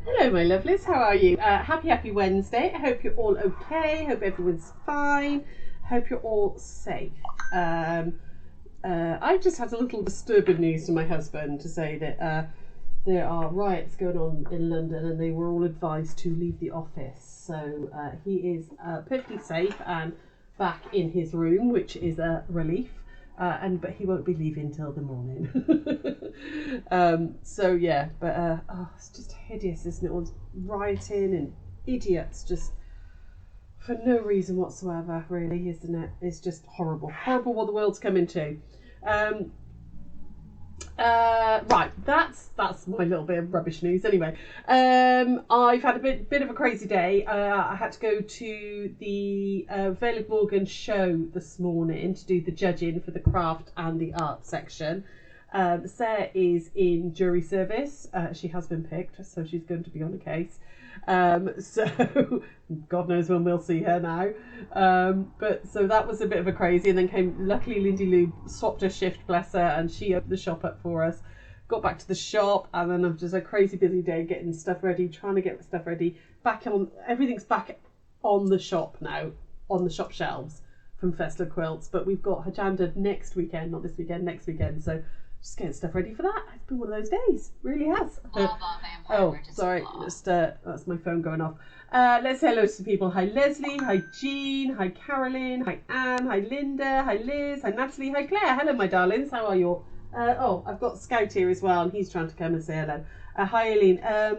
Hello, my lovelies. How are you? Happy Wednesday. I hope you're all okay. Hope everyone's fine. Hope you're all safe. I just had a little disturbing news from my husband to say that there are riots going on in London and they were all advised to leave the office. So he is perfectly safe and back in his room, which is a relief. But he won't be leaving till the morning. So yeah, but it's just hideous, isn't it? All rioting and idiots just for no reason whatsoever, really, isn't it? It's just horrible, horrible what the world's coming to. Right, that's my little bit of rubbish news. Anyway, I've had a bit of a crazy day. I had to go to the Vale of Morgan show this morning to do the judging for the craft and the art section. Sarah is in jury service. She has been picked, so she's going to be on a case. So God knows when we'll see her now. But so that was a bit of a crazy, and then luckily Lindy Lou swapped her shift, bless her, and she opened the shop up for us. Got back to the shop, and then I've just a crazy busy day getting stuff ready, trying to get stuff ready. Everything's back on the shop now, on the shop shelves from Festival Quilts. But we've got Hajanda next weekend, not this weekend, next weekend. So just getting stuff ready for that. It's been one of those days, really has. Sorry, just that's my phone going off. Let's say hello to some people. Hi Leslie, hi Jean, hi Carolyn, hi Anne, hi Linda, hi Liz, hi Natalie, hi Claire. Hello my darlings, how are you all? I've got Scout here as well, and he's trying to come and say hello. Hi Eileen,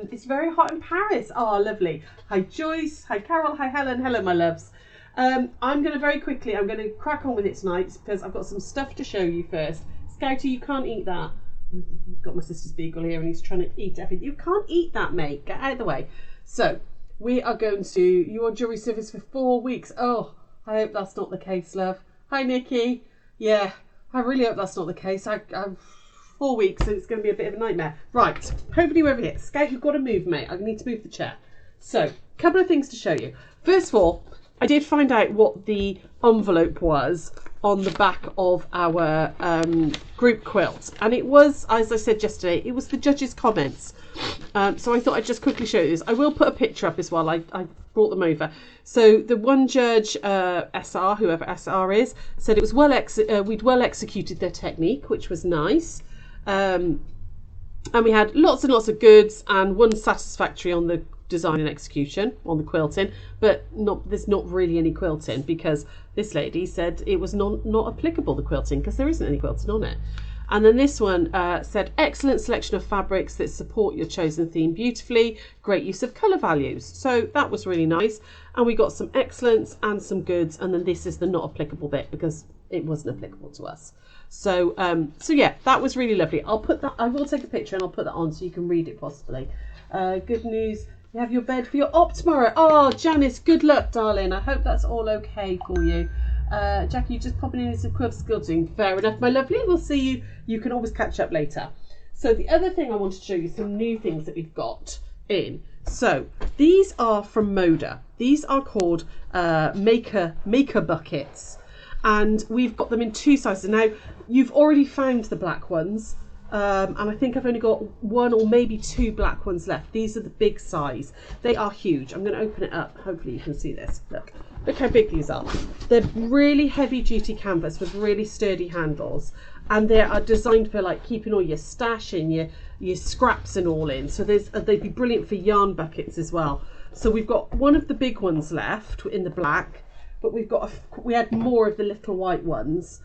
it's very hot in Paris. Oh, lovely. Hi Joyce, hi Carol, hi Helen. Hello my loves. I'm going to crack on with it tonight because I've got some stuff to show you first. Scouty, you can't eat that. I've got my sister's beagle here and he's trying to eat everything. You can't eat that, mate. Get out of the way. So, we are going to... You're on jury service for 4 weeks. Oh, I hope that's not the case, love. Hi, Nikki. Yeah, I really hope that's not the case. I'm 4 weeks and it's going to be a bit of a nightmare. Right, hopefully we're over here. Scout, you've got to move, mate. I need to move the chair. So, a couple of things to show you. First of all, I did find out what the envelope was on the back of our group quilt, and it was, as I said yesterday, it was the judges' comments. So I thought I'd just quickly show you this. I will put a picture up as well. I brought them over. So the one judge, SR, whoever SR is, said it was we'd well executed their technique, which was nice. And we had lots and lots of goods and one satisfactory on the design and execution on the quilting, but there's not really any quilting because this lady said it was not applicable, the quilting, because there isn't any quilting on it. And then this one said excellent selection of fabrics that support your chosen theme beautifully, great use of colour values. So that was really nice, and we got some excellence and some goods, and then this is the not applicable bit because it wasn't applicable to us. So yeah, that was really lovely. I will take a picture and I'll put that on so you can read it possibly. Good news. You have your bed for your op tomorrow. Oh, Janice, good luck, darling. I hope that's all okay for you. Jackie, you just popping in some quilt squilting. Fair enough, my lovely. We'll see you. You can always catch up later. So the other thing I want to show you, some new things that we've got in. So these are from Moda. These are called maker buckets. And we've got them in 2 sizes. Now, you've already found the black ones. And I think I've only got 1 or maybe 2 black ones left. These are the big size. They are huge. I'm going to open it up. Hopefully you can see this. Look how big these are. They're really heavy duty canvas with really sturdy handles. And they are designed for like keeping all your stash in, your scraps and all in. So they'd be brilliant for yarn buckets as well. So we've got one of the big ones left in the black, but we had more of the little white ones.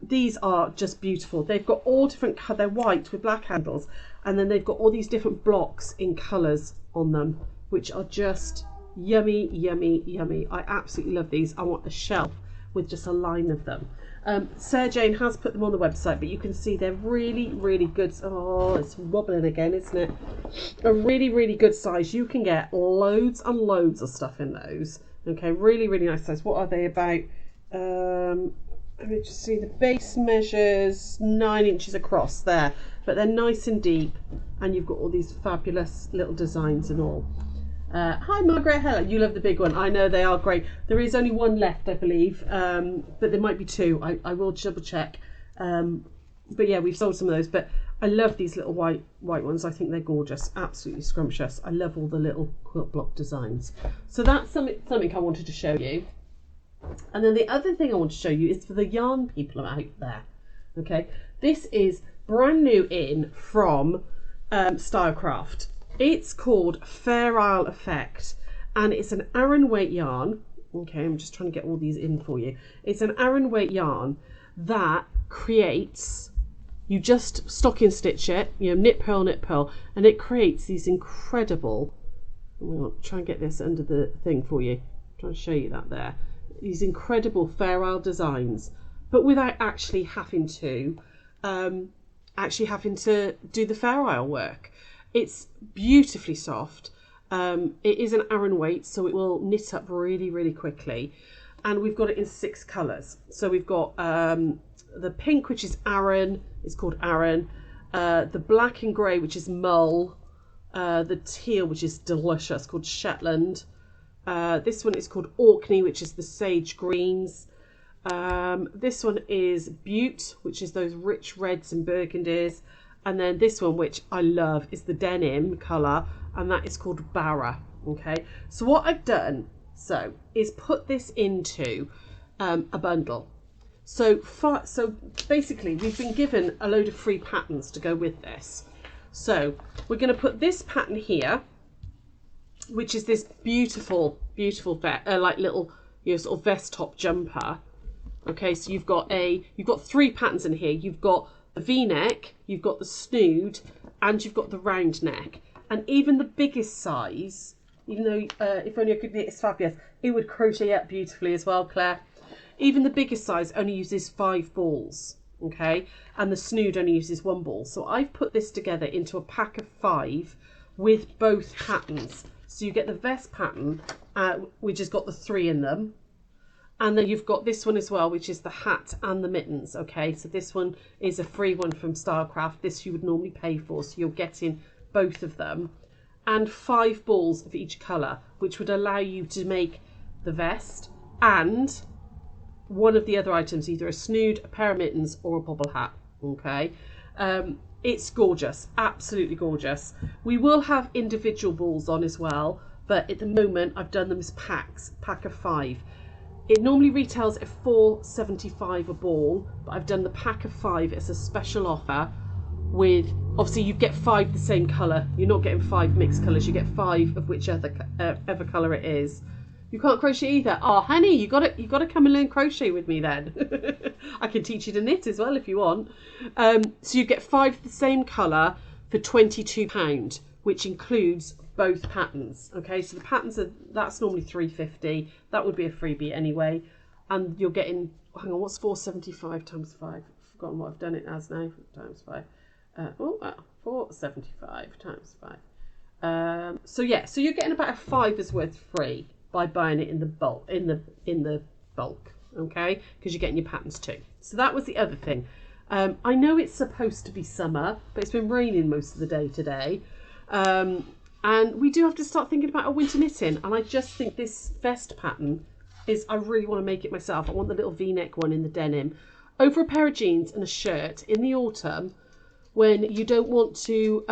These are just beautiful. They've got all different colours. They're white with black handles, and then they've got all these different blocks in colours on them, which are just yummy, yummy, yummy. I absolutely love these. I want a shelf with just a line of them. Sarah Jane has put them on the website, but you can see they're really, really good. Oh, it's wobbling again, isn't it? A really, really good size. You can get loads and loads of stuff in those. Okay, really, really nice size. What are they about? Let me just see, the base measures 9 inches across there, but they're nice and deep, and you've got all these fabulous little designs and all. Hi Margaret, hello. You love the big one. I know, they are great. There is only 1 left, I believe, but there might be 2. I will double check. But yeah, we've sold some of those, but I love these little white ones. I think they're gorgeous, absolutely scrumptious. I love all the little quilt block designs. So that's something I wanted to show you. And then the other thing I want to show you is for the yarn people out there. Okay, this is brand new in from Stylecraft. It's called Fair Isle Effect, and it's an Aran weight yarn. Okay, I'm just trying to get all these in for you. It's an Aran weight yarn that creates, you just stocking stitch it, you know, knit purl, and it creates these incredible, I'll try and get this under the thing for you. I'm trying to show you that there. These incredible Fair Isle designs, but without actually having to do the Fair Isle work. It's beautifully soft. It is an Aran weight, so it will knit up really, really quickly. And we've got it in 6 colours. So we've got the pink, which is Aran, it's called Aran. The black and grey, which is Mull. The teal, which is delicious, called Shetland. This one is called Orkney, which is the sage greens. This one is Butte, which is those rich reds and burgundies. And then this one, which I love, is the denim colour, and that is called Barra. Okay, so what I've done is put this into a bundle. So basically we've been given a load of free patterns to go with this. So we're going to put this pattern here, which is this beautiful like little, you know, sort of vest top jumper. Okay, so you've got 3 patterns in here. You've got the V-neck, you've got the snood, and you've got the round neck. And even the biggest size, even though if only I could knit, it's fabulous, it would crochet up beautifully as well, Claire. Even the biggest size only uses 5 balls, okay, and the snood only uses 1 ball. So I've put this together into a pack of 5 with both patterns. So you get the vest pattern, which has got the 3 in them. And then you've got this one as well, which is the hat and the mittens. Okay, so this one is a free one from Stylecraft. This you would normally pay for, so you're getting both of them. And 5 balls of each colour, which would allow you to make the vest and one of the other items, either a snood, a pair of mittens, or a bobble hat. Okay, it's gorgeous, absolutely gorgeous. We will have individual balls on as well, but at the moment I've done them as packs, pack of 5. It normally retails at £4.75 a ball, but I've done the pack of 5 as a special offer with, obviously you get 5 the same colour. You're not getting 5 mixed colours, you get 5 of whichever colour it is. You can't crochet either. Oh, honey, you got to come and learn crochet with me then. I can teach you to knit as well if you want. So you get 5 the same colour for £22, which includes both patterns. Okay, so the patterns that's normally £3.50. That would be a freebie anyway. And you're getting, hang on, what's 4.75 times 5? I've forgotten what I've done it as now. Times 5. 4.75 times 5. So yeah, so you're getting about a £5's worth free by buying it in the bulk, okay, because you're getting your patterns too. So that was the other thing. I know it's supposed to be summer, but it's been raining most of the day today, and we do have to start thinking about our winter knitting. And I just think this vest pattern is, I really want to make it myself. I want the little V-neck one in the denim over a pair of jeans and a shirt in the autumn, when you don't want to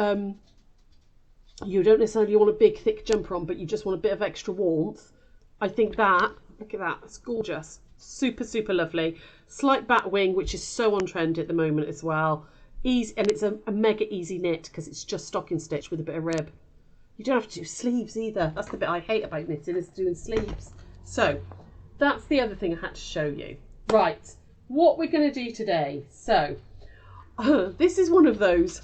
you don't necessarily want a big thick jumper on, but you just want a bit of extra warmth. I think that, look at that, it's gorgeous. Super, super lovely. Slight bat wing, which is so on trend at the moment as well. Easy, and it's a mega easy knit because it's just stocking stitch with a bit of rib. You don't have to do sleeves either. That's the bit I hate about knitting, is doing sleeves. So that's the other thing I had to show you. Right, what we're going to do today. So this is one of those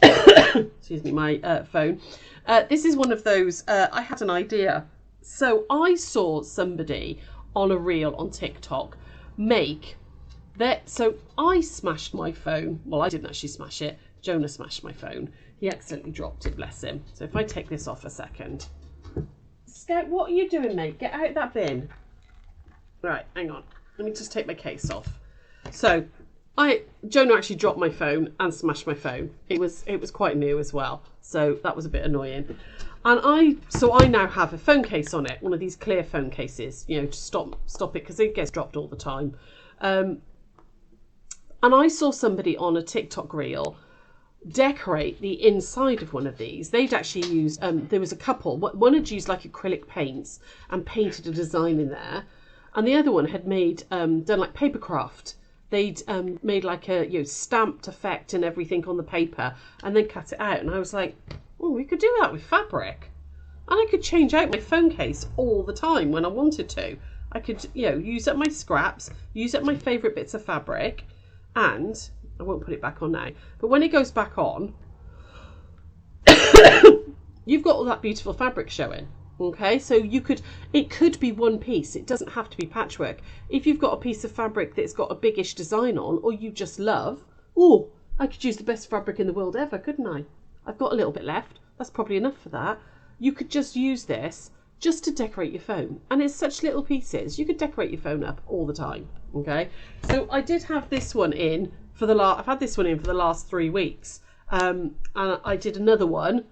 excuse me, my phone. This is one of those, I had an idea. So I saw somebody on a reel on TikTok make that. So I smashed my phone. Well, I didn't actually smash it. Jonah smashed my phone. He accidentally dropped it, bless him. So if I take this off a second. Scout, what are you doing, mate? Get out that bin. Right, hang on. Let me just take my case off. So Jonah actually dropped my phone and smashed my phone. It was quite new as well, so that was a bit annoying. And I now have a phone case on it, one of these clear phone cases, you know, to stop it because it gets dropped all the time. And I saw somebody on a TikTok reel decorate the inside of one of these, they'd actually used, there was a couple, one had used like acrylic paints and painted a design in there, and the other one had made, done like paper craft. They'd made like a stamped effect and everything on the paper and then cut it out. And I was like, oh, we could do that with fabric. And I could change out my phone case all the time when I wanted to. I could, use up my scraps, use up my favourite bits of fabric, and I won't put it back on now. But when it goes back on, you've got all that beautiful fabric showing. Okay, so it could be one piece. It doesn't have to be patchwork. If you've got a piece of fabric that's got a biggish design on, or you just love, oh, I could use the best fabric in the world ever, couldn't I? I've got a little bit left. That's probably enough for that. You could just use this just to decorate your phone. And it's such little pieces. You could decorate your phone up all the time. Okay, so I did have this one in for I've had this one in for the last 3 weeks. And I did another one.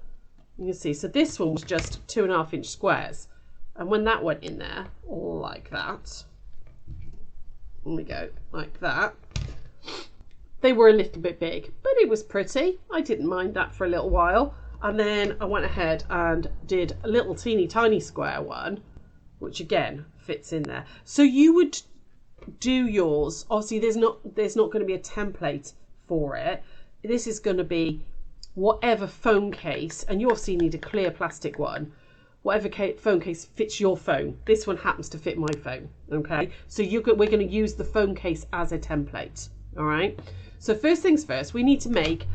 You can see, so this one was just 2.5-inch squares. And when that went in there, like that, there we go, like that, they were a little bit big, but it was pretty. I didn't mind that for a little while. And then I went ahead and did a little teeny tiny square one, which again fits in there. So you would do yours. Obviously, there's not going to be a template for it. This is going to be whatever phone case, and you obviously need a clear plastic one, whatever phone case fits your phone. This one happens to fit my phone, okay? So we're going to use the phone case as a template, all right? So first things first, we need to make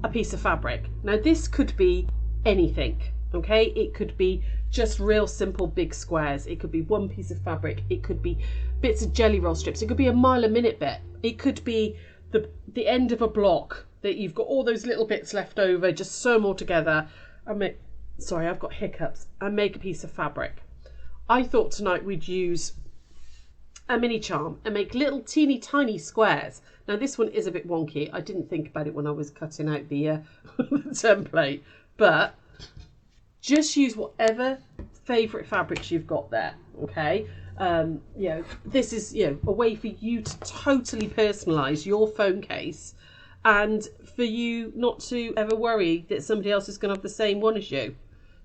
a piece of fabric. Now this could be anything, okay? It could be just real simple big squares. It could be one piece of fabric. It could be bits of jelly roll strips. It could be a mile a minute bit. It could be the end of a block that you've got all those little bits left over, just sew them all together and sorry, I've got hiccups, and make a piece of fabric. I thought tonight we'd use a mini charm and make little teeny tiny squares. Now this one is a bit wonky. I didn't think about it when I was cutting out the template, but just use whatever favourite fabrics you've got there, okay? This is a way for you to totally personalise your phone case, and for you not to ever worry that somebody else is going to have the same one as you.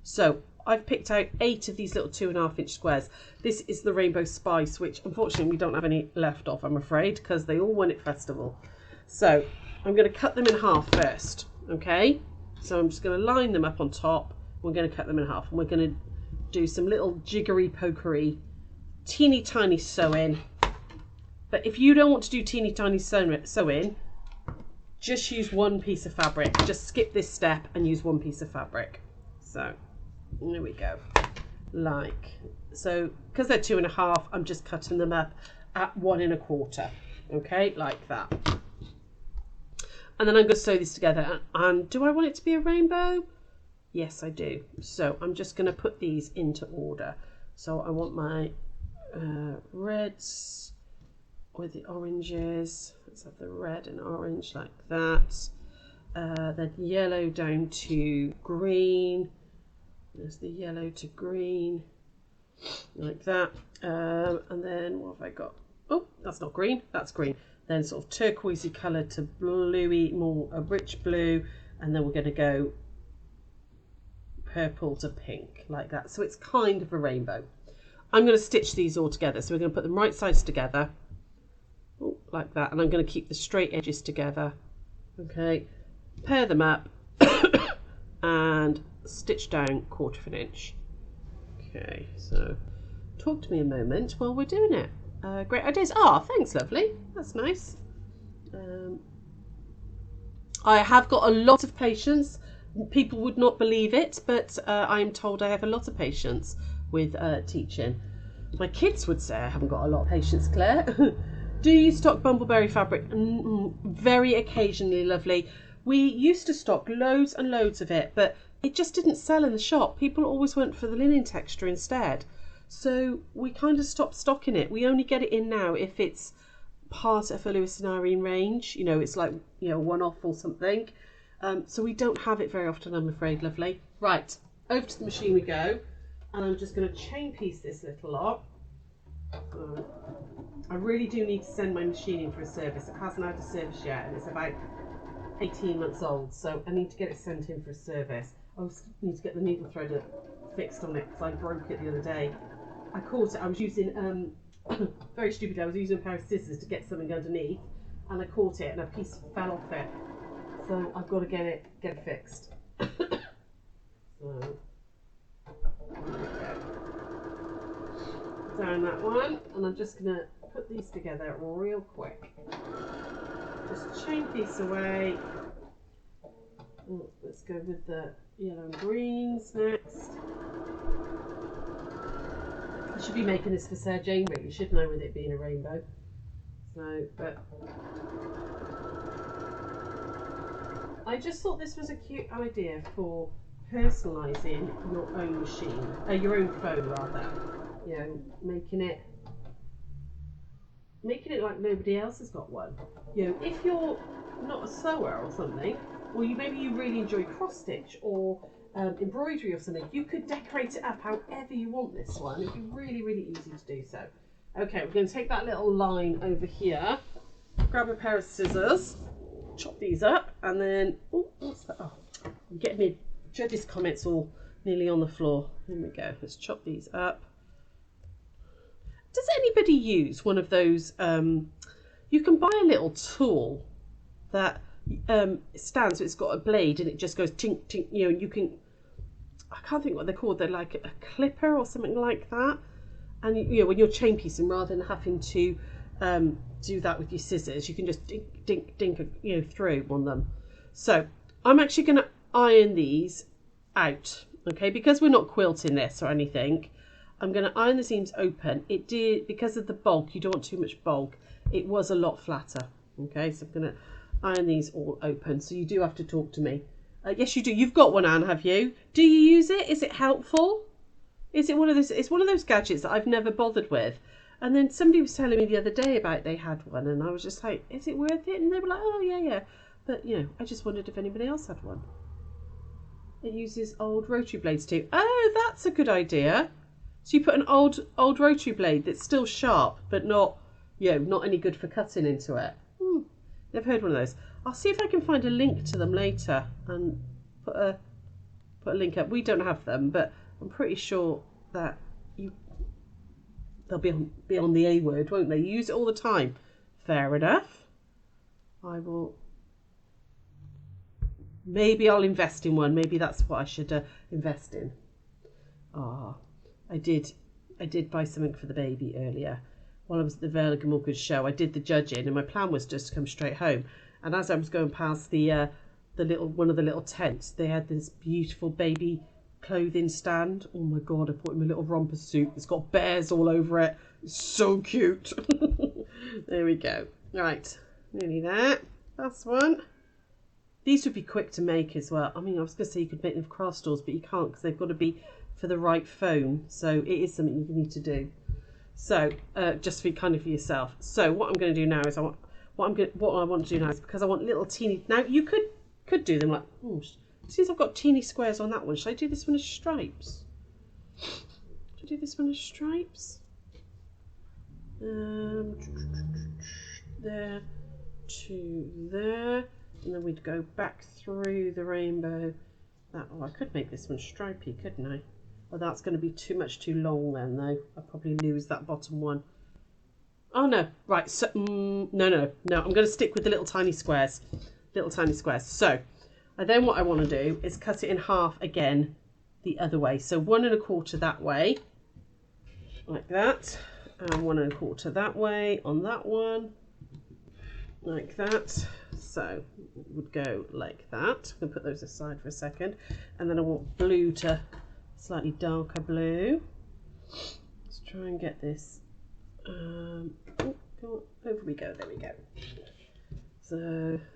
So I've picked out 8 of these little 2.5-inch squares. This is the Rainbow Spice, which unfortunately we don't have any left of, I'm afraid, because they all won at festival. So I'm going to cut them in half first, okay? So I'm just going to line them up on top. We're going to cut them in half, and we're going to do some little jiggery pokery, teeny tiny sewing. But if you don't want to do teeny tiny sewing, just use one piece of fabric. Just skip this step and use one piece of fabric. So there we go. So because they're 2.5, I'm just cutting them up at 1 1/4. Okay, like that. And then I'm going to sew this together. And do I want it to be a rainbow? Yes, I do. So I'm just going to put these into order. So I want my reds with the oranges. Let's have the red and orange like that. Then yellow down to green. There's the yellow to green, like that. And then what have I got? Oh, that's not green, that's green. Then sort of turquoisey colour to bluey, more a rich blue. And then we're going to go purple to pink, like that. So it's kind of a rainbow. I'm going to stitch these all together. So we're going to put them right sides together, like that. And I'm going to keep the straight edges together. Okay, pair them up and stitch down 1/4 inch. Okay, so talk to me a moment while we're doing it. Great ideas. Thanks, lovely. That's nice. I have got a lot of patience. People would not believe it, but I'm told I have a lot of patience with teaching. My kids would say I haven't got a lot of patience, Claire. Do you stock bumbleberry fabric? Very occasionally, lovely. We used to stock loads and loads of it, but it just didn't sell in the shop. People always went for the linen texture instead. So we kind of stopped stocking it. We only get it in now if it's part of a Lewis and Irene range. It's like, one-off or something. So we don't have it very often, I'm afraid, lovely. Right, over to the machine we go. And I'm just going to chain piece this little lot. I really do need to send my machine in for a service. It hasn't had a service yet, and it's about 18 months old, so I need to get it sent in for a service. I also need to get the needle threader fixed on it because I broke it the other day. I caught it, I was using, very stupid, I was using a pair of scissors to get something underneath, and I caught it and a piece fell off it. So I've got to get it fixed. So, down that one, and I'm just going to put these together real quick. Just chain piece away. Oh, let's go with the yellow and greens next. I should be making this for Sarah Jane, really, shouldn't I, with it being a rainbow? So, but I just thought this was a cute idea for personalising your own machine, your own phone rather. You know, making it like nobody else has got one. You know, if you're not a sewer or something, or maybe you really enjoy cross stitch or embroidery or something, you could decorate it up however you want this one. It'd be really, really easy to do so. Okay, we're going to take that little line over here, grab a pair of scissors, chop these up, and then, oh, what's that? Oh, I'm getting me Judge's comments all nearly on the floor. Here we go, let's chop these up. Does anybody use one of those, you can buy a little tool that stands, so it's got a blade and it just goes tink, tink, you know, and you can, I can't think what they're called, they're like a clipper or something like that. And you know, when you're chain piecing, rather than having to do that with your scissors, you can just dink, dink, dink, you know, through on them. So I'm actually going to iron these out, okay, because we're not quilting this or anything. I'm going to iron the seams open. It did, because of the bulk, you don't want too much bulk, it was a lot flatter. Okay, so I'm going to iron these all open. So you do have to talk to me. Yes, you do. You've got one, Anne, have you? Do you use it? Is it helpful? Is it one of those? It's one of those gadgets that I've never bothered with. And then somebody was telling me the other day about they had one, and I was just like, is it worth it? And they were like, oh yeah, yeah. But you know, I just wondered if anybody else had one. It uses old rotary blades too. Oh, that's a good idea. So you put an old rotary blade that's still sharp, but not, you know, not any good for cutting into it. Never heard one of those. I'll see if I can find a link to them later and put a link up. We don't have them, but I'm pretty sure that they'll be on the A word, won't they? You use it all the time. Fair enough. I will. Maybe I'll invest in one. Maybe that's what I should invest in. Ah, I did buy something for the baby earlier. While I was at the Vale of Glamorgan show, I did the judging, and my plan was just to come straight home. And as I was going past the one of the little tents, they had this beautiful baby clothing stand. Oh my god, I bought him a little romper suit. It's got bears all over it. It's so cute. There we go. Right, nearly there. Last one. These would be quick to make as well. I mean, I was going to say you could make them for craft stores, but you can't because they've got to be for the right foam. So it is something you need to do. So just for kind of for yourself. So what I'm going to do now is what I want to do now is, because I want little teeny. Now you could do them like. Oh, since I've got teeny squares on that one, should I do this one as stripes? Should I do this one as stripes? There to there, and then we'd go back through the rainbow. Oh, I could make this one stripy, couldn't I? Oh, that's going to be too long then, though. I'll probably lose that bottom one. Oh no, right. So no. I'm going to stick with the little tiny squares. So, and then what I want to do is cut it in half again, the other way. So 1 1/4 that way, like that, and 1 1/4 that way on that one, like that. So it would go like that. I'm going to put those aside for a second, and then I want blue to slightly darker blue. Let's try and get this. Oh, come on, over we go. There we go. So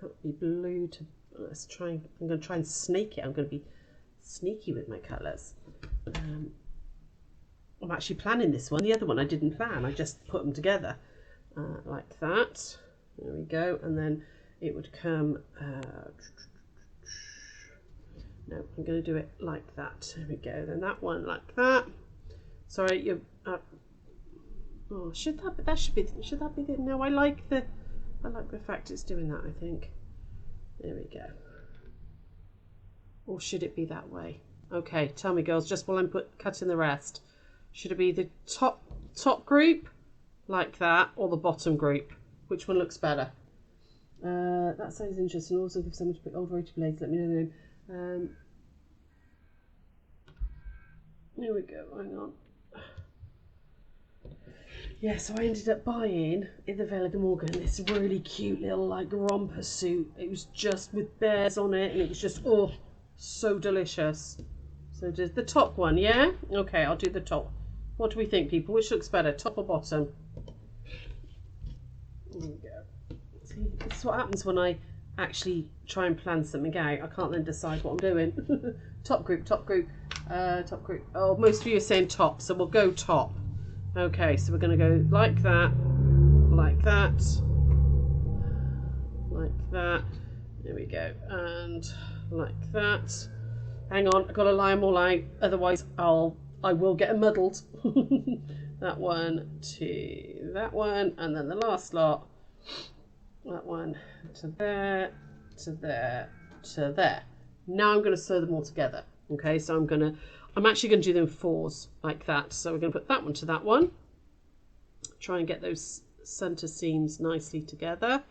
that'll be blue to. Let's try. I'm going to try and snake it. I'm going to be sneaky with my colours. I'm actually planning this one. The other one I didn't plan. I just put them together like that. There we go. And then it would come. No, I'm going to do it like that. There we go. Then that one like that. Sorry, you. Oh, should that be the? No, I like the fact it's doing that. I think. There we go. Or should it be that way? Okay, tell me, girls, just while I'm cutting the rest. Should it be the top group, like that, or the bottom group? Which one looks better? That sounds interesting. Also, if someone to put old rotary blades, let me know. Here we go, hang on. Yeah, so I ended up buying, in the Vela de Morgan, this really cute little, like, romper suit. It was just with bears on it, and it was just, oh, so delicious. So does the top one, yeah? Okay, I'll do the top. What do we think, people? Which looks better, top or bottom? There we go. See, this is what happens when I actually try and plan something out. I can't then decide what I'm doing. Top group, top group, top group. Oh, most of you are saying top, so we'll go top. Okay, so we're going to go like that, like that, like that. There we go, and like that. Hang on, I've got to line them all out, otherwise I will get them muddled. That one to that one, and then the last lot. That one to there, to there, to there. Now I'm going to sew them all together. Okay, so I'm actually going to do them in fours like that. So we're going to put that one to that one. Try and get those center seams nicely together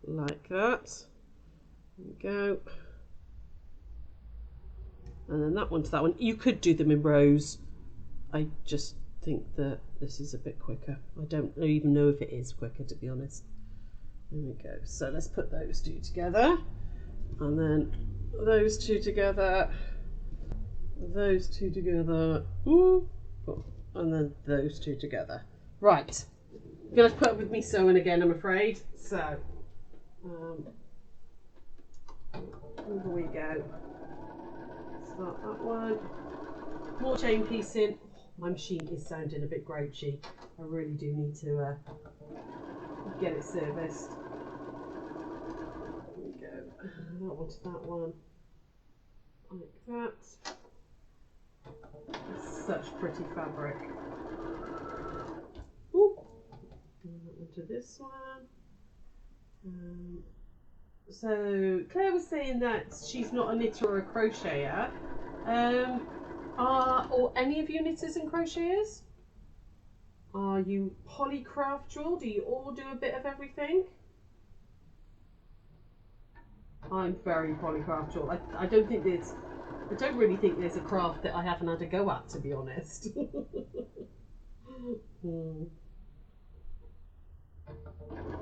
like that. There we go. And then that one to that one. You could do them in rows. I just think that this is a bit quicker. I don't even know if it is quicker, to be honest. There we go. So let's put those two together. And then those two together. Those two together. Ooh. And then those two together. Right. You're going to put up with me sewing again, I'm afraid. So, over we go. Start that one. More chain piecing. My machine is sounding a bit grouchy. I really do need to get it serviced. There we go. That one to that one. Like that. It's such pretty fabric. Ooh. And that one to this one. So Claire was saying that she's not a knitter or a crocheter. Are any of you knitters and crocheters? Are you polycraftual? Do you all do a bit of everything? I'm very polycraftual. I don't really think there's a craft that I haven't had a go at, to be honest.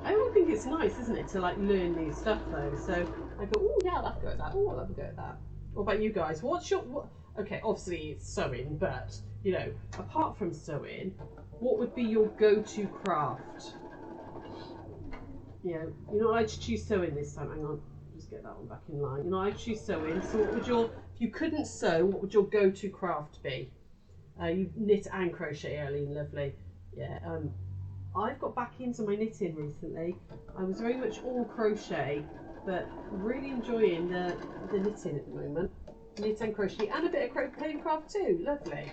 I always think it's nice, isn't it, to like learn new stuff though. So I go, oh yeah, I'll have a go at that. Oh, I'll have a go at that. What about you guys? Okay, obviously it's sewing, but you know, apart from sewing, what would be your go-to craft? You know, you're not allowed to choose sewing this time. Hang on, just get that one back in line. You're not allowed to choose sewing. So what would if you couldn't sew, what would your go-to craft be? You knit and crochet, Eileen, lovely. Yeah, I've got back into my knitting recently. I was very much all crochet, but really enjoying the knitting at the moment. Knit and crochet, and a bit of paper craft too. Lovely,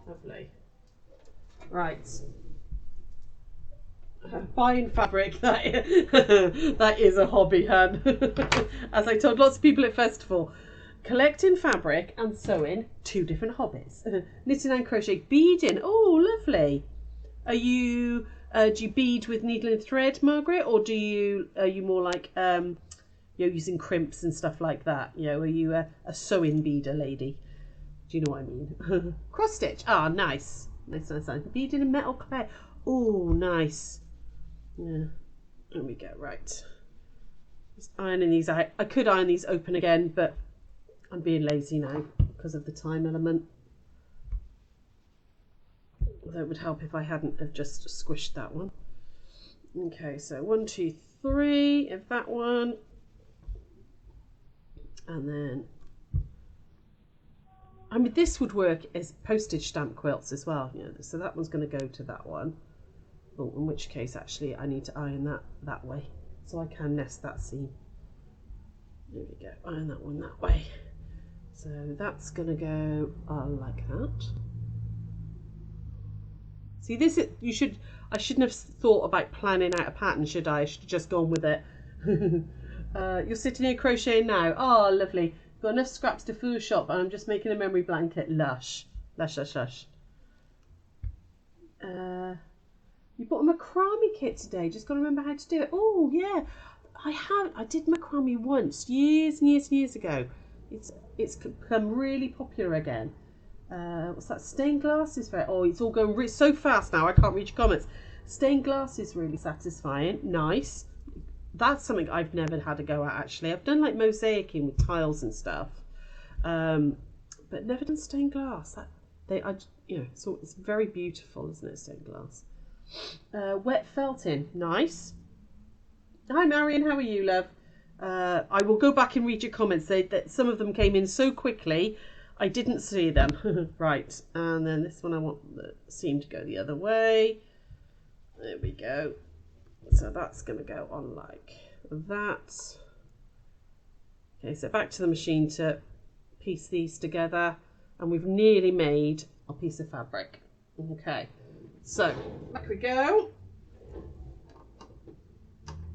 lovely. Right. Buying fabric, that is a hobby, hun. As I told lots of people at festival, collecting fabric and sewing, two different hobbies. Knitting and crochet, beading, oh lovely. Are you do you bead with needle and thread, Margaret, or are you more like you know, using crimps and stuff like that? You know, are you a sewing beader lady? Do you know what I mean? Cross stitch. Ah, nice. Nice. Beading in metal clay. Oh, nice. Yeah. There we go. Right. Just ironing these out. I could iron these open again, but I'm being lazy now because of the time element. Although it would help if I hadn't have just squished that one. Okay, so 1, 2, 3 of that one. And then, I mean, this would work as postage stamp quilts as well. You know, so that one's going to go to that one. Oh, in which case, actually, I need to iron that way so I can nest that seam. There we go. Iron that one that way. So that's going to go like that. See, this is, I shouldn't have thought about planning out a pattern, should I? I should have just gone with it. You're sitting here crocheting now. Oh, lovely. Got enough scraps to fool shop, and I'm just making a memory blanket. Lush. Lush, lush, lush. You bought a macrame kit today. Just got to remember how to do it. Oh, yeah. I did macrame once, years and years and years ago. It's become really popular again. What's that? Stained glass is very... Oh, it's all going so fast now. I can't read your comments. Stained glass is really satisfying. Nice. That's something I've never had a go at, actually. I've done like mosaicing with tiles and stuff, but never done stained glass. So it's very beautiful, isn't it? Stained glass. Wet felting, nice. Hi Marion, how are you, love? I will go back and read your comments. That some of them came in so quickly, I didn't see them. Right, and then this one I want the seam to go the other way. There we go. So that's going to go on like that. Okay, so back to the machine to piece these together, and we've nearly made a piece of fabric. Okay, so back we go.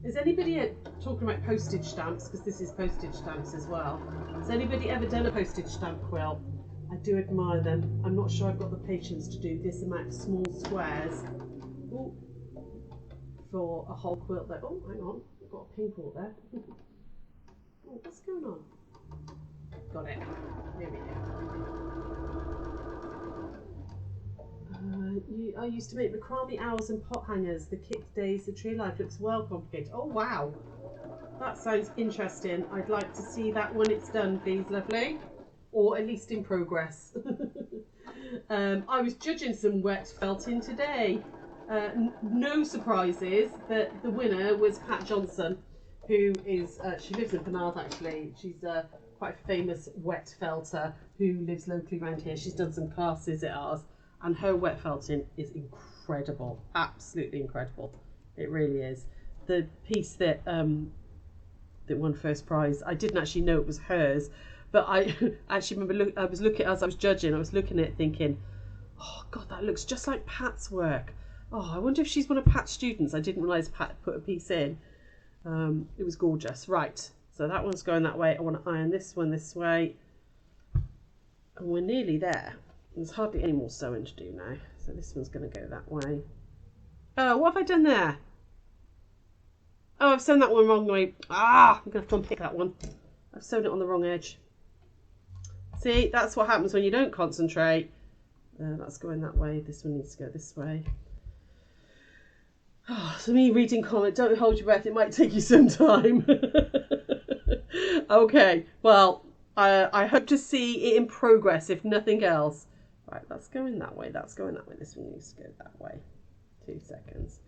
Is anybody talking about postage stamps? Because this is postage stamps as well. Has anybody ever done a postage stamp quilt? I do admire them. I'm not sure I've got the patience to do this amount of small squares. Ooh. For a whole quilt there. Oh, hang on, I've got a pink quilt there. Oh, what's going on? Got it. There we go. I used to make macrame owls and pot hangers. The kit days, the tree life looks well complicated. Oh wow, that sounds interesting. I'd like to see that when it's done, please, lovely, or at least in progress. I was judging some wet felting today. No surprises that the winner was Pat Johnson, who is, she lives in Penarth actually. She's quite a famous wet felter who lives locally around here. She's done some classes at ours, and her wet felting is incredible, absolutely incredible. It really is. The piece that won first prize, I didn't actually know it was hers, but I actually remember, I was looking, as I was judging, I was looking at it thinking, oh God, that looks just like Pat's work. Oh, I wonder if she's one of Pat's students. I didn't realise Pat put a piece in. It was gorgeous. Right, so that one's going that way. I want to iron this one this way. And we're nearly there. There's hardly any more sewing to do now. So this one's going to go that way. Oh, what have I done there? Oh, I've sewn that one wrong way. Ah, I'm going to have to unpick that one. I've sewn it on the wrong edge. See, that's what happens when you don't concentrate. That's going that way. This one needs to go this way. Oh, so me reading comment, don't hold your breath, it might take you some time. Okay, well, I hope to see it in progress, if nothing else. Right, that's going that way, that's going that way. This one needs to go that way. 2 seconds.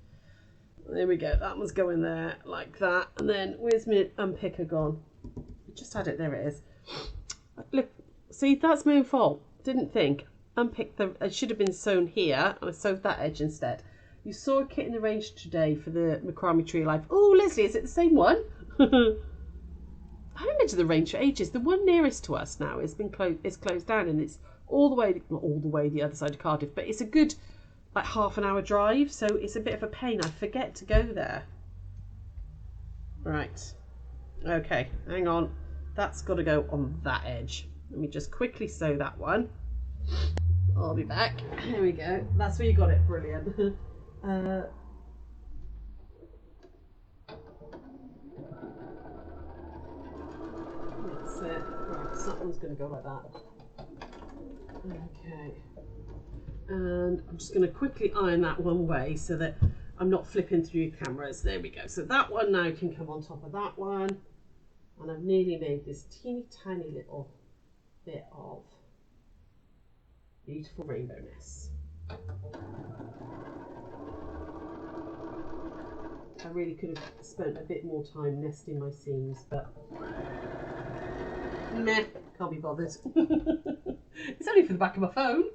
There we go, that one's going there, like that. And then, where's my unpicker gone? I just had it, there it is. Look, see, that's my own fault. Didn't think. Unpick it should have been sewn here. I sewed that edge instead. You saw a kit in the range today for the macrame tree life. Oh, Leslie, is it the same one? I haven't been to the range for ages. The one nearest to us now has been closed down, and it's all the way, not all the way the other side of Cardiff, but it's a good like half-an-hour drive, so it's a bit of a pain. I forget to go there. Right. Okay, hang on. That's got to go on that edge. Let me just quickly sew that one. I'll be back. Here we go. That's where you got it. Brilliant. That's it. Right, so that one's going to go like that. Okay. And I'm just going to quickly iron that one way so that I'm not flipping through cameras. There we go. So that one now can come on top of that one. And I've nearly made this teeny tiny little bit of beautiful rainbowness. I really could have spent a bit more time nesting my seams, but meh, can't be bothered. It's only for the back of my phone.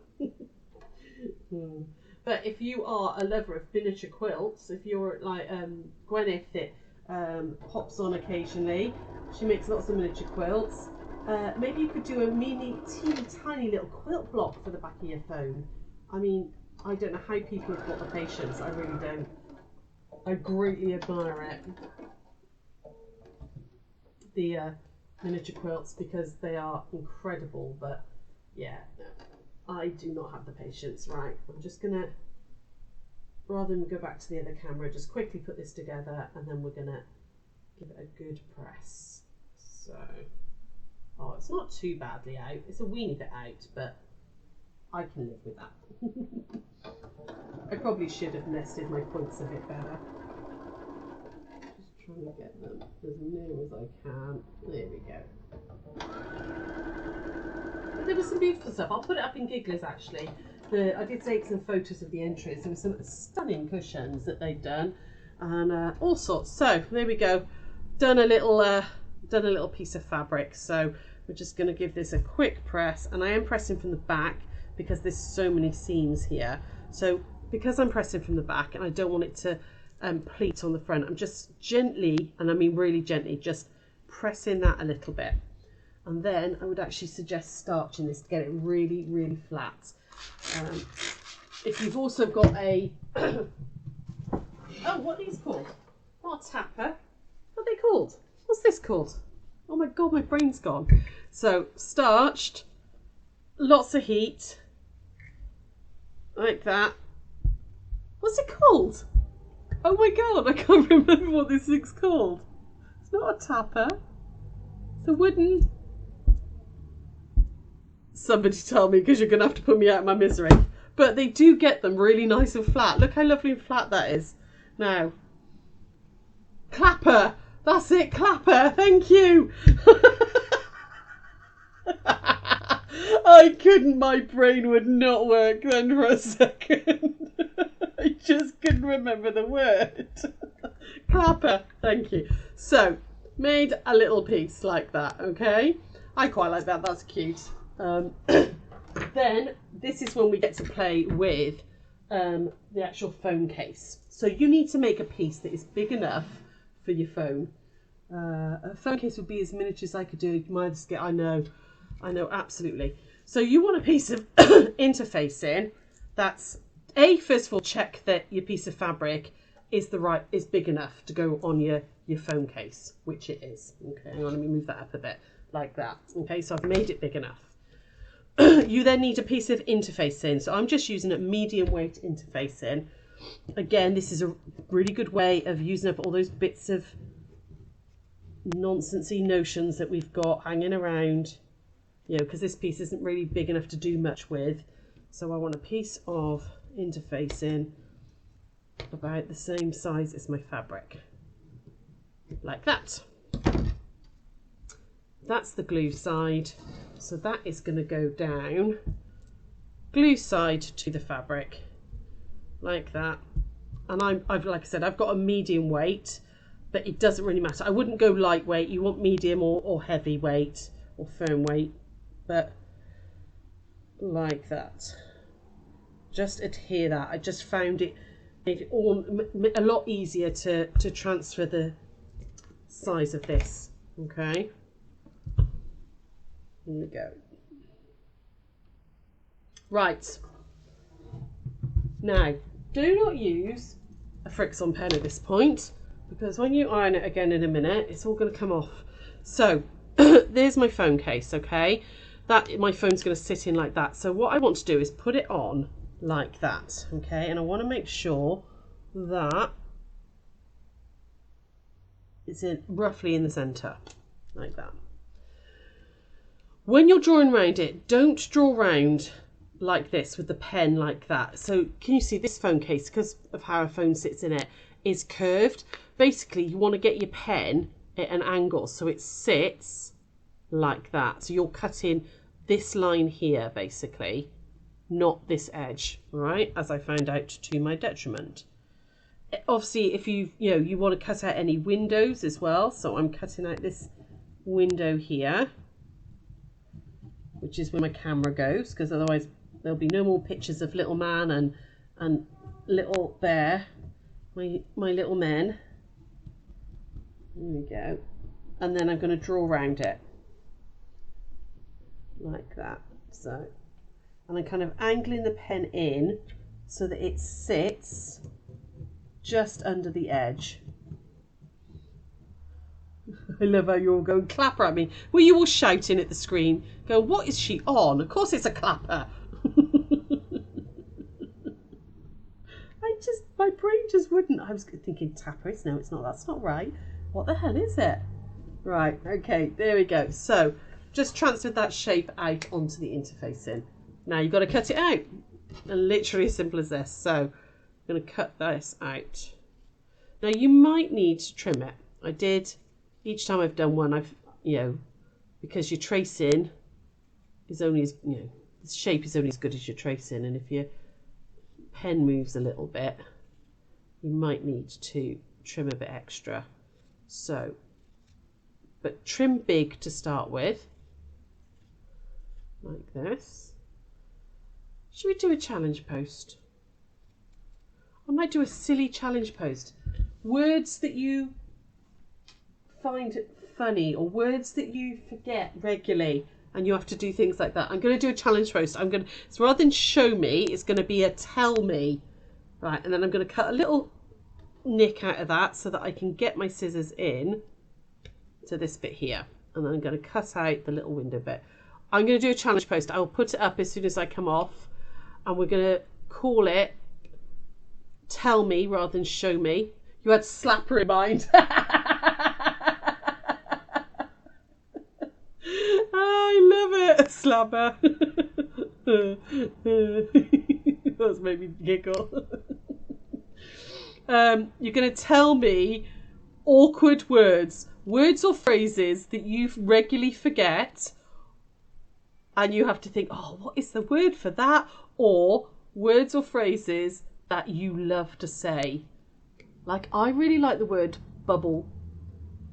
But if you are a lover of miniature quilts, if you're like Gwyneth that pops on occasionally, she makes lots of miniature quilts. Maybe you could do a teeny tiny little quilt block for the back of your phone. I mean, I don't know how people have got the patience. I really don't. I greatly admire it. the miniature quilts because they are incredible, but yeah, no, I do not have the patience. Right, I'm just gonna, rather than go back to the other camera, just quickly put this together and then we're gonna give it a good press. So, oh, it's not too badly out. It's a weeny bit out, but I can live with that. I probably should have nested my points a bit better. Just trying to get them as near as I can. There we go. But there was some beautiful stuff. I'll put it up in Gigglers actually. I did take some photos of the entries. There were some stunning cushions that they'd done, and all sorts. So there we go. Done a little piece of fabric. So we're just going to give this a quick press, and I am pressing from the back because there's so many seams here. So because I'm pressing from the back and I don't want it to pleat on the front, I'm just gently, and I mean really gently, just pressing that a little bit. And then I would actually suggest starching this to get it really, really flat. If you've also got a, oh, what are these called? Not a tapper. What are they called? What's this called? Oh my God, my brain's gone. So starched, lots of heat, like that. What's it called? Oh my God, I can't remember what this thing's called. It's not a tapper. It's a wooden... Somebody tell me, because you're going to have to put me out of my misery. But they do get them really nice and flat. Look how lovely and flat that is. Now, clapper. That's it, clapper. Thank you. I couldn't, my brain would not work then for a second. I just couldn't remember the word. Clapper, thank you. So, made a little piece like that, okay? I quite like that, that's cute. Then this is when we get to play with the actual phone case. So you need to make a piece that is big enough for your phone. A phone case would be as miniature as I could do. You might just get, I know, absolutely. So you want a piece of interfacing that's first of all, check that your piece of fabric is big enough to go on your phone case, which it is. Okay, let me move that up a bit like that. Okay, so I've made it big enough. You then need a piece of interfacing. So I'm just using a medium weight interfacing. Again, this is a really good way of using up all those bits of nonsensy notions that we've got hanging around, you know, because this piece isn't really big enough to do much with. So I want a piece of interfacing about the same size as my fabric, like that. That's the glue side. So that is going to go down, glue side to the fabric, like that. And I've like I said, I've got a medium weight, but it doesn't really matter. I wouldn't go lightweight. You want medium or heavy weight or firm weight, but like that. Just adhere that. I just found it made it all a lot easier to transfer the size of this. Okay. Here we go. Right. Now, do not use a Frixion pen at this point, because when you iron it again in a minute, it's all going to come off. So, there's my phone case, okay? My phone's going to sit in like that. So what I want to do is put it on like that, okay? And I want to make sure that it's roughly in the centre, like that. When you're drawing around it, don't draw around like this with the pen like that. So can you see this phone case, because of how a phone sits in it, is curved. Basically, you want to get your pen at an angle so it sits like that. So you're cutting this line here, basically, not this edge, right? As I found out to my detriment. Obviously, if you want to cut out any windows as well. So I'm cutting out this window here, which is where my camera goes, because otherwise there'll be no more pictures of little man and little bear, my little men. There we go. And then I'm going to draw around it like that. So, and I'm kind of angling the pen in so that it sits just under the edge. I love how you're all going clapper at me. Were you all shouting at the screen? Go, what is she on? Of course it's a clapper. My brain just wouldn't. I was thinking tappers. No, it's not. That's not right. What the hell is it? Right, okay, there we go. So just transferred that shape out onto the interfacing. Now you've got to cut it out. And literally as simple as this. So I'm going to cut this out. Now you might need to trim it. I did. Each time I've done one, I've, because your tracing is only as, the shape is only as good as your tracing. And if your pen moves a little bit, you might need to trim a bit extra. So, but trim big to start with, like this. Should we do a challenge post? I might do a silly challenge post. Words that you find funny or words that you forget regularly and you have to do things like that. I'm going to do a challenge post. So rather than show me, it's going to be a tell me. Right, and then I'm going to cut a little nick out of that so that I can get my scissors in to this bit here. And then I'm going to cut out the little window bit. I'm going to do a challenge post. I'll put it up as soon as I come off. And we're going to call it tell me rather than show me. You had slapper in mind. I love it. Slapper. That's made me giggle. You're going to tell me awkward words or phrases that you regularly forget. And you have to think, oh, what is the word for that? Or words or phrases that you love to say. Like, I really like the word bubble.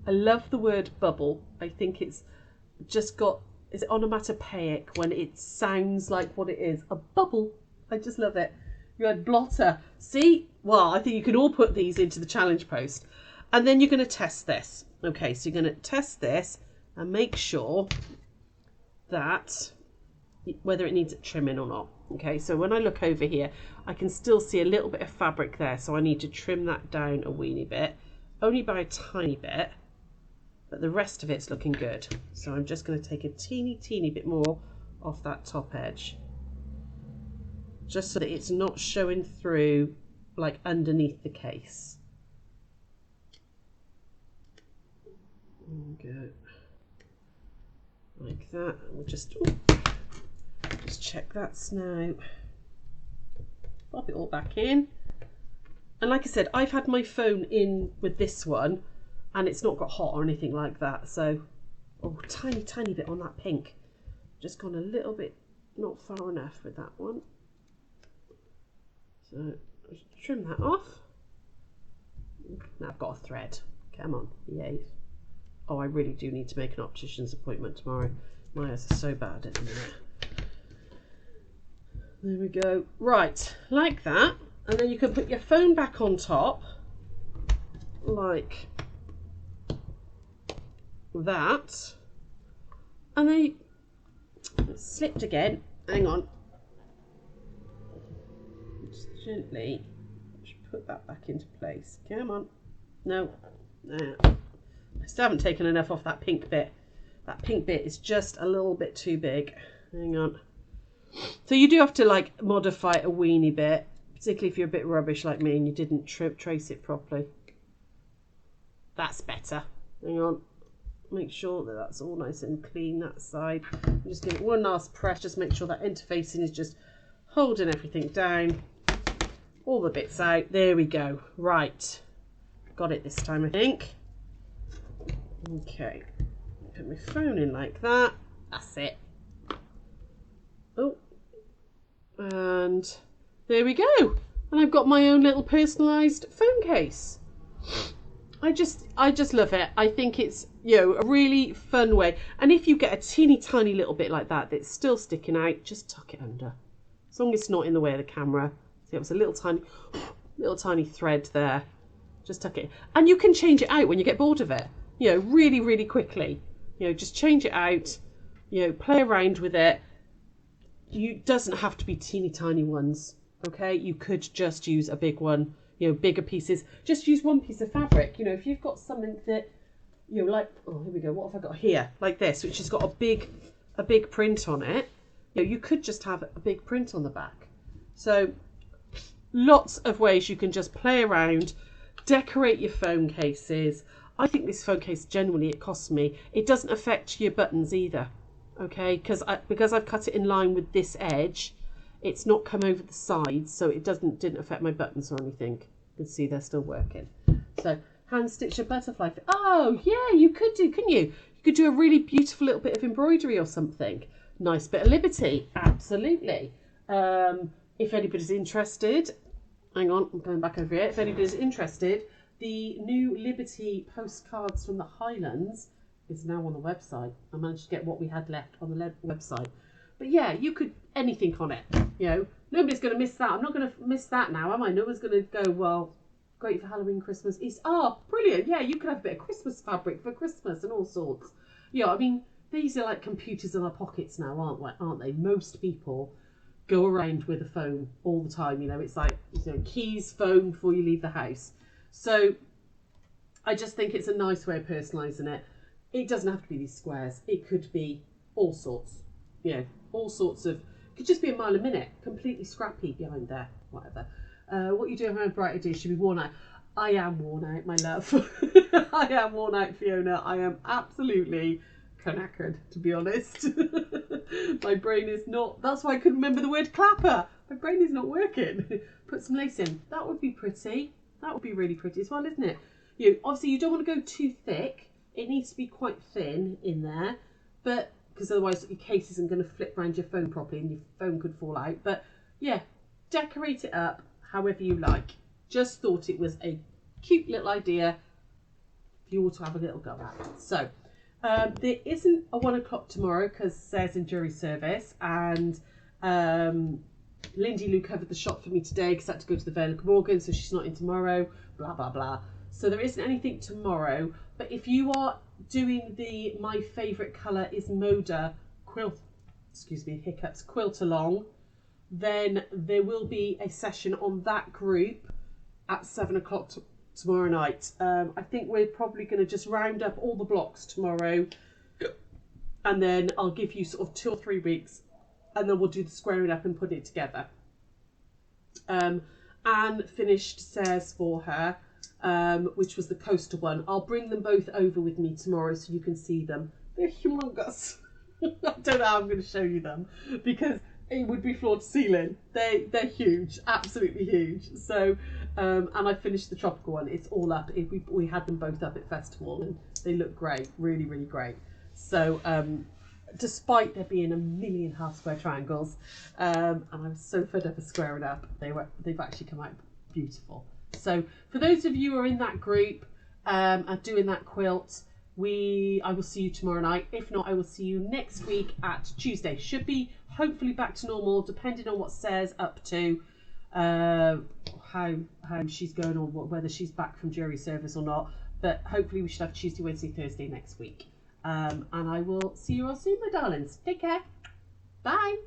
I love the word bubble. I think it's just got, is it onomatopoeic when it sounds like what it is? A bubble. I just love it. You had blotter. See? Well, I think you can all put these into the challenge post. And then you're going to test this. Okay, so you're going to test this and make sure that whether it needs trimming or not. Okay, so when I look over here, I can still see a little bit of fabric there, so I need to trim that down a weeny bit, only by a tiny bit, but the rest of it's looking good. So I'm just going to take a teeny bit more off that top edge, just so that it's not showing through like underneath the case. Good. Like that. We'll just check that's now. Pop it all back in. And like I said, I've had my phone in with this one and it's not got hot or anything like that. So, oh, tiny bit on that pink. Just gone a little bit not far enough with that one. So, just trim that off. Now I've got a thread. Come on, behave. Oh, I really do need to make an optician's appointment tomorrow. My eyes are so bad at the minute. There we go. Right, like that. And then you can put your phone back on top, like that. And then it's slipped again. Hang on. Just gently just put that back into place. Come on. No. No. I still haven't taken enough off that pink bit. That pink bit is just a little bit too big. Hang on. So you do have to like modify it a weeny bit, particularly if you're a bit rubbish like me and you didn't trace it properly. That's better. Hang on. Make sure that that's all nice and clean, that side. Just give it one last press. Just make sure that interfacing is just holding everything down. All the bits out. There we go. Right. Got it this time, I think. Okay. Put my phone in like that. That's it. Oh. And there we go. And I've got my own little personalised phone case. I just love it. I think it's, you know, a really fun way. And if you get a teeny tiny little bit like that that's still sticking out, just tuck it under. As long as it's not in the way of the camera. See, it was a little tiny thread there. Just tuck it in. And you can change it out when you get bored of it. You know, really, really quickly. You know, just change it out. You know, play around with it. It doesn't have to be teeny tiny ones. Okay, you could just use a big one. You know, bigger pieces. Just use one piece of fabric. You know, if you've got something that you know, like, oh, here we go. What have I got here? Like this, which has got a big print on it. You know, you could just have a big print on the back. So lots of ways you can just play around, decorate your phone cases. I think this phone case, generally, it costs me. It doesn't affect your buttons either, okay? Because I've cut it in line with this edge, it's not come over the sides, so it didn't affect my buttons or anything. You can see they're still working. So hand stitch a butterfly. Oh yeah, you could do, couldn't you? You could do a really beautiful little bit of embroidery or something. Nice bit of liberty, absolutely. If anybody's interested, hang on, I'm going back over here. If anybody's interested, the new Liberty postcards from the Highlands is now on the website. I managed to get what we had left on the website. But yeah, you could, anything on it, you know. Nobody's going to miss that. I'm not going to miss that now, am I? No one's going to go, well, great for Halloween, Christmas, Easter. Oh, brilliant. Yeah, you could have a bit of Christmas fabric for Christmas and all sorts. Yeah, I mean, these are like computers in our pockets now, aren't they? Most people go around with a phone all the time. You know, it's like, you know, keys, phone before you leave the house. So I just think it's a nice way of personalising it. It doesn't have to be these squares. It could be all sorts, you know, all sorts of, it could just be a mile a minute, completely scrappy behind there, whatever. What you doing on a brighter day should be worn out. I am worn out, my love. I am worn out, Fiona. I am absolutely knackered, to be honest. My brain is not, that's why I couldn't remember the word clapper. My brain is not working. Put some lace in. That would be pretty. That would be really pretty as well, isn't it? Obviously you don't want to go too thick. It needs to be quite thin in there, but because otherwise your case isn't going to flip around your phone properly and your phone could fall out. But yeah, decorate it up however you like. Just thought it was a cute little idea for you all to have a little go at. So there isn't a 1 o'clock tomorrow because Sarah's in jury service, and Lindy Lou covered the shop for me today because I had to go to the Vale of Morgan, so she's not in tomorrow, blah blah blah. So there isn't anything tomorrow, but if you are doing the My Favourite Colour is Moda quilt, excuse me, hiccups, quilt along, then there will be a session on that group at 7 o'clock tomorrow night. I think we're probably going to just round up all the blocks tomorrow, and then I'll give you sort of 2 or 3 weeks, and then we'll do the squaring up and put it together. Anne finished Sarah's for her, which was the coaster one. I'll bring them both over with me tomorrow so you can see them. They're humongous. I don't know how I'm going to show you them because it would be floor to ceiling. They're huge, absolutely huge. So, and I finished the tropical one. It's all up. We had them both up at festival and they look great, really, really great. So, despite there being a million half square triangles, and I was so fed up of squaring up, they've actually come out beautiful. So for those of you who are in that group and doing that quilt, I will see you tomorrow night. If not, I will see you next week at Tuesday. Should be hopefully back to normal, depending on what Sarah's up to, how she's going, or whether she's back from jury service or not. But hopefully we should have Tuesday, Wednesday, Thursday next week. And I will see you all soon, my darlings. Take care. Bye.